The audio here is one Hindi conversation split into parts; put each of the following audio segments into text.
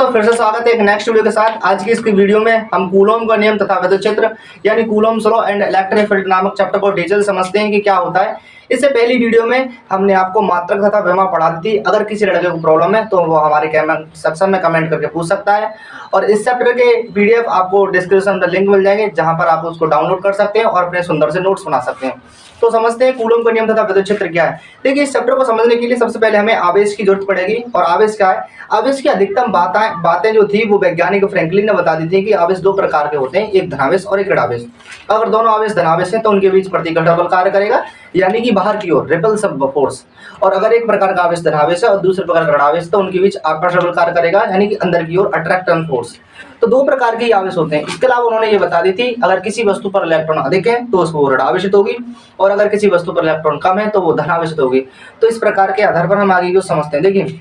दोस्तों फिर से स्वागत है एक नेक्स्ट वीडियो के साथ। आज की इस वीडियो में हम कूलॉम का नियम तथा विद्युत क्षेत्र यानी Coulomb's law and electric field नामक चैप्टर को डिटेल समझते हैं कि क्या होता है। इससे पहली वीडियो में हमने आपको मात्रक तथा विमा पढ़ा दी थी। अगर किसी लड़के को प्रॉब्लम है तो वो हमारे कमेंट सेक्शन में कमेंट करके पूछ सकता है और इस चैप्टर के पीडीएफ आपको डिस्क्रिप्शन में लिंक मिल जाएंगे जहां पर आप उसको डाउनलोड कर सकते हैं और अपने सुंदर से नोट्स बना सकते हैं। तो समझते हैं कूलॉम का नियम तथा विद्युत क्षेत्र क्या है। देखिए इस चैप्टर को समझने के लिए सबसे पहले हमें आवेश की जरूरत पड़ेगी। और आवेश क्या है? आवेश की अधिकतम बातें जो थी वो वैज्ञानिक फ्रैंकलिन ने बता दी थी कि आवेश दो प्रकार के होते हैं, एक धनावेश और एक ऋणावेश। अगर दोनों आवेश धनावेश हैं तो उनके बीच प्रतिकर्षण बल कार्य करेगा यानी कि बाहर की ओर रिपल्सिव फोर्स। और अगर एक प्रकार का आवेश धनावेश है और दूसरे प्रकार का ऋणावेश तो उनके बीच आकर्षण बल कार्य करेगा यानी कि अंदर की ओर अट्रैक्शन फोर्स। तो दो प्रकार के आवेश होते हैं। इसके अलावा उन्होंने ये बता दी थी अगर किसी वस्तु पर इलेक्ट्रॉन अधिक है तो उसको ऋणावेशित होगी और अगर किसी वस्तु पर इलेक्ट्रॉन कम है तो वो धनावेशित होगी। तो इस प्रकार के आधार पर हम आगे को समझते हैं। देखिए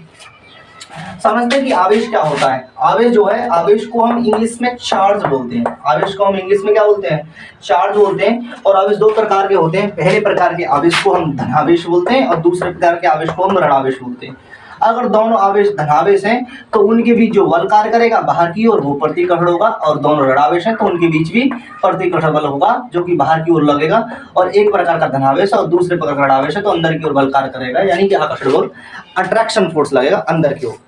समझते हैं कि आवेश क्या होता है। आवेश जो है, आवेश को हम इंग्लिश में चार्ज बोलते हैं। आवेश को हम इंग्लिश में क्या बोलते हैं? चार्ज बोलते हैं। और आवेश दो प्रकार के होते हैं। पहले प्रकार के आवेश को हम धनावेश बोलते हैं और दूसरे प्रकार के आवेश को हम ऋणावेश बोलते हैं। अगर दोनों आवेश धनावेश हैं तो उनके बीच जो बल कार्य करेगा बाहर की ओर वो प्रतिकर्षण होगा और दोनों ऋणावेश हैं तो उनके बीच भी प्रतिकर्षण बल होगा जो कि बाहर की ओर लगेगा। और एक प्रकार का धनावेश और दूसरे प्रकार का ऋणावेश है तो अंदर की ओर बल कार्य करेगा यानी कि आकर्षण बल अट्रैक्शन फोर्स लगेगा अंदर की ओर।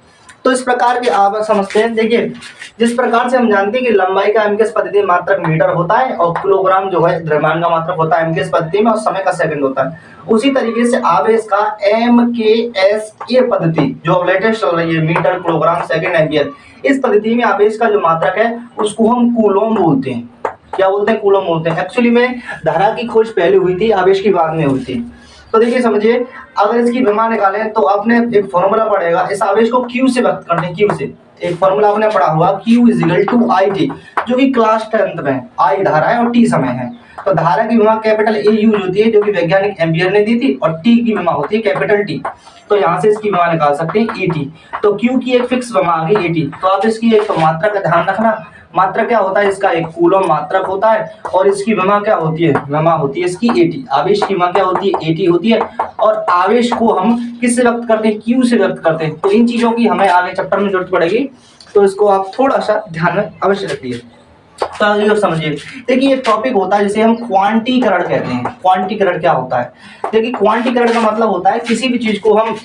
तो इस प्रकार के आवेश समझते हैं। देखिए जिस प्रकार से हम जानते हैं कि लंबाई का एमकेएस पद्धति मात्रक मीटर होता है और किलोग्राम जो है द्रव्यमान का मात्रक होता है एमकेएस पद्धति में और समय का सेकंड होता है, उसी तरीके से आवेश का एमकेएस ये पद्धति जो लेटेस्ट चल रही है मीटर किलोग्राम सेकंड एम्पियर, इस पद्धति में आवेश का जो मात्रक है उसको हम कूलॉम बोलते हैं। क्या बोलते हैं? कूलॉम बोलते हैं। एक्चुअली में धारा की खोज पहले हुई थी, आवेश की बाद में हुई थी। तो देखिए समझिए अगर इसकी विमा निकालें तो आपने एक फॉर्मूला पढ़ेगा। इस आवेश को Q से व्यक्त करते हैं। Q से एक फॉर्मूला आपने पढ़ा हुआ Q = IT जो कि क्लास 10th में I धारा है और T समय है। तो धारा की विमा कैपिटल A यूज होती है जो कि वैज्ञानिक एम्पियर ने दी थी और T की विमा होती है कैपिटल T। तो यहाँ से इसकी विमा निकाल सकते हैं ET। तो Q की एक फिक्स विमा आ गई ET। तो आप इसकी एक मात्रा का ध्यान रखना। मात्रक क्या होता है? इसका एक कूलॉम मात्रक होता है और इसकी विमा क्या होती है? विमा होती है इसकी AT। आवेश की विमा क्या होती है? AT होती है। और आवेश को हम किससे व्यक्त करते हैं? Q से व्यक्त करते हैं। तो इन चीजों की हमें आगे चैप्टर में जरूरत पड़ेगी तो इसको आप थोड़ा सा ध्यान में अवश्य रखिए। तो आगे समझिए। देखिए एक टॉपिक होता है जिसे हम क्वांटीकरण कहते हैं। क्वांटीकरण क्या होता है? देखिए क्वांटीकरण का मतलब होता है किसी भी चीज को हम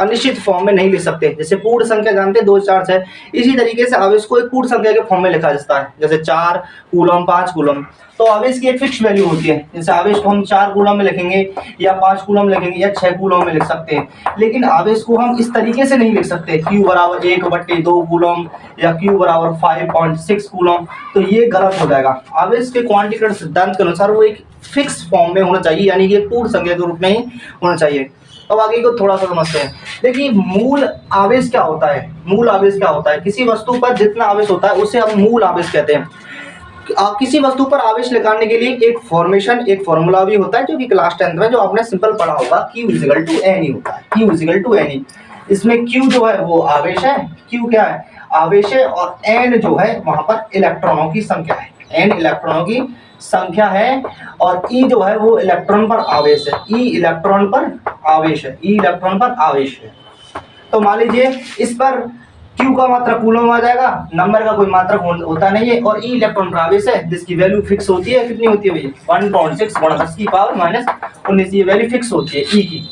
अनिश्चित फॉर्म में नहीं लिख सकते। जैसे पूर्ण संख्या जानते हैं 2 4 6, इसी तरीके से आवेश को एक पूर्ण संख्या के फॉर्म में लिखा जाता है। जैसे 4 कूलॉम 5 कूलॉम। तो आवेश की एक फिक्स वैल्यू होती है। जैसे आवेश को हम 4 कूलॉम में लिखेंगे या 5 कूलॉम लिखेंगे या 6 कूलॉम में लिख सकते हैं। लेकिन आवेश को हम इस तरीके से नहीं लिख सकते Q = 1/2 कूलॉम या Q = 5.6 कूलॉम। तो ये गलत हो जाएगा। आवेश के क्वांटीकरण सिद्धांत के अनुसार वो एक फिक्स फॉर्म में होना चाहिए यानी कि एक पूर्ण संख्या के रूप में ही होना चाहिए। अब आगे को थोड़ा सा समझते हैं। देखिए मूल आवेश क्या होता है? मूल आवेश क्या होता है? किसी वस्तु पर जितना आवेश होता है उसे हम मूल आवेश कहते हैं। किसी वस्तु पर आवेश निकालने के लिए एक फॉर्मूला भी होता है जो कि क्लास 10th में जो आपने सिंपल पढ़ा होगा Q = NE होता है। Q = NE। इसमें Q जो है वो आवेश है, Q क्या है? आवेश है और N जो है वहां पर इलेक्ट्रॉनों की संख्या है। N इलेक्ट्रॉनों की संख्या है और E जो है वो इलेक्ट्रॉन पर आवेश है। E इलेक्ट्रॉन पर आवेश है। E इलेक्ट्रॉन पर आवेश है। तो मान लीजिए इस पर Q का मात्रक कूलॉम आ जाएगा, नंबर का कोई मात्रक होता नहीं है और E इलेक्ट्रॉन पर आवेश है जिसकी वैल्यू फिक्स होती है। कितनी होती है भैया? 1.6 × 10⁻⁹ ये वैल्यू फिक्स होती है E की।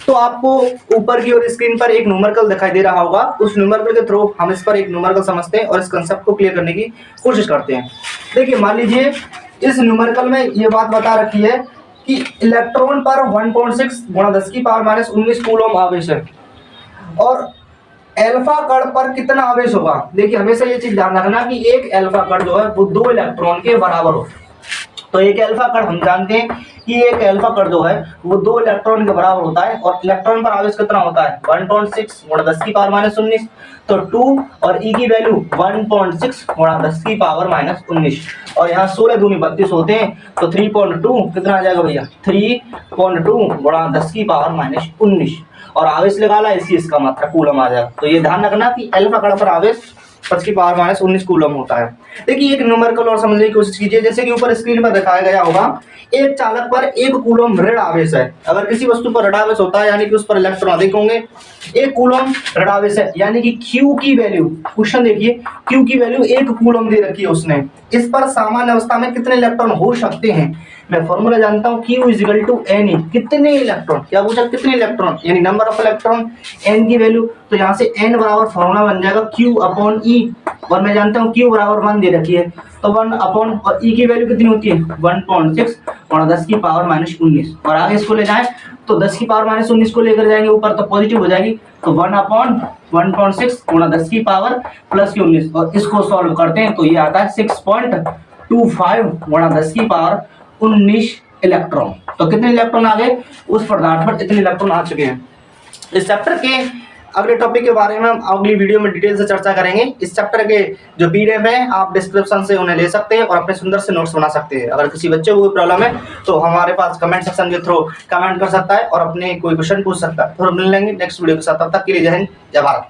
तो आपको ऊपर की ओर स्क्रीन पर एक न्यूमेरिकल दिखाई दे रहा होगा। उस न्यूमेरिकल के थ्रू हम इस पर एक न्यूमेरिकल समझते हैं और इस कांसेप्ट को क्लियर करने की कोशिश करते हैं। देखिए मान लीजिए इस न्यूमेरिकल में ये बात बता रखी है कि इलेक्ट्रॉन पर 1.6 × 10⁻⁹ कूलॉम आवेश है और एल्फा कण पर कितना आवेश होगा? देखिए हमेशा ये चीज ध्यान रखना कि एक एल्फा कण जो है वो 2 इलेक्ट्रॉन के बराबर हो। तो एक एल्फा कण हम जानते हैं कि एक एल्फा कण जो है वो 2 इलेक्ट्रॉन के बराबर होता है और इलेक्ट्रॉन पर आवेश कितना होता है? 1.6 × 10⁻⁹ तो 2 और E की वैल्यू 1.6 × 10⁻⁹ और यहाँ 16 दूनी 32 होते हैं तो 3.2 कितना आ जाएगा भैया? 3.2 × 10⁻⁹ और आवेश निकाला इसी इसका मात्रा कूलम आ जाएगा। तो ये ध्यान रखना कि एल्फा कण पर आवेश 10 की पावर माइनस 19 कूलम होता है। देखिए एक न्यूमेरिकल और समझने की कोशिश कीजिए। जैसे कि ऊपर स्क्रीन पर दिखाया गया होगा, एक चालक पर 1 कूलम ऋण आवेश है। अगर किसी वस्तु पर ऋण आवेश होता है यानी कि उस पर इलेक्ट्रॉन अधिक होंगे। 1 कूलम ऋण आवेश है यानी कि Q की वैल्यू, क्वेश्चन देखिए Q की वैल्यू 1 कूलम दे रखी है उसने। इस पर सामान्य अवस्था में कितने इलेक्ट्रॉन हो सकते हैं? मैं फॉर्मूला जानता हूं, Q इजिकल टू Ne, कितने इलेक्ट्रॉन, क्या पूछा कितने इलेक्ट्रॉन यानी नंबर ऑफ इलेक्ट्रॉन, N की वैल्यू। तो यहाँ से N बराबर फॉर्मूला बन जाएगा Q अपॉन E, और मैं जानता हूँ Q बराबर 1 दे रखी है, तो 1 अपॉन, और E की वैल्यू कितनी होती है 1.6 और 10 की पावर माइनस 19, और आगे इसको ले जाए तो 10 की पावर माइनस 19 को लेकर जाएंगे ऊपर तो पॉजिटिव हो जाएगी, तो 1 अपॉन 1.6 गुणा 10 की पावर प्लस 19, और इसको सॉल्व करते हैं तो ये आता है 6.25 गुणा 10 की पावर 19 इलेक्ट्रॉन। तो कितने इलेक्ट्रॉन आ गए उस पदार्थ पर, इतने इलेक्ट्रॉन आ चुके हैं। इस चैप्टर के अगले टॉपिक के बारे में हम अगली वीडियो में डिटेल से चर्चा करेंगे। इस चैप्टर के जो पीडीएफ है आप डिस्क्रिप्शन से उन्हें ले सकते हैं और अपने सुंदर से नोट्स बना सकते हैं। अगर किसी बच्चे को कोई प्रॉब्लम है तो हमारे पास कमेंट सेक्शन के थ्रू कमेंट कर सकता है और अपने कोई क्वेश्चन पूछ सकता है। तो हम मिल लेंगे नेक्स्ट वीडियो के साथ, तब तक के लिए जय हिंद जय भारत।